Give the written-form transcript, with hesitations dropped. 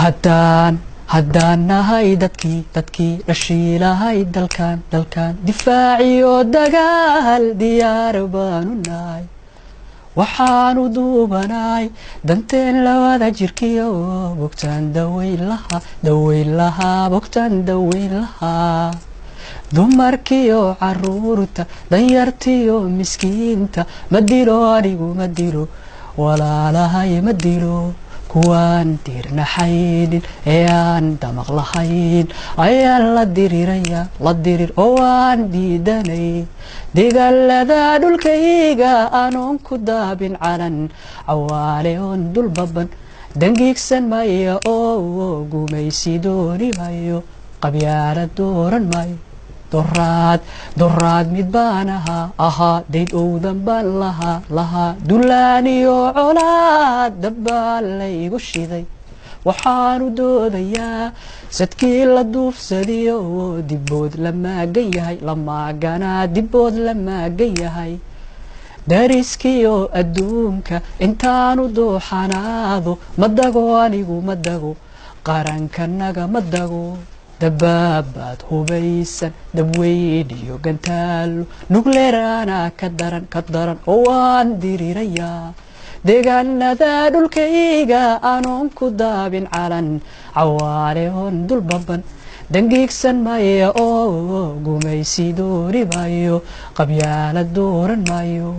haddaan nahay dadkii dhashiilahay dalkan difaaciyo dagaal diyaar baanu nahay waxaanu duubanahay danteen labada jirkiyo bogtaan daweyn lahaa bogtaan daweyn lahaa dumarkiyo caruurta danyartiyo miskiinta ma dilo anigu ma dilo walaalahay ma dilo kuwaan diirnaxaynin ee aan damaq lahayn ayaan la dirir oo aan diidanay dagaalada dhulkayga anoon ku daabin calan cawaale oon dul baban dangiigsan maya oo gumaysi dooni mayo qabyaala dooran mayo doraad mid baan ahaa dayd owdan baan lahaa dullaaniyo colaad dabbaa laygu shiday waxaanu doodayaa sadkii la duufsadiyo dibbood la maagan yahay la maaganaa dibbood la maagan yahay dariskiyo adduunka intaanu dooxanaado ma dago anigu ma dago qarankanaga ma dago dabaabaad hubaysan dabweyn iyo gantaalo nugleeraana ka daran oo waan dirirayaa deegaanada dhulkayga anoon ku daabin calan cawaale oon dul baban dangiigsan maya oo gumaysi dooni mayo qabyaala dooran mayo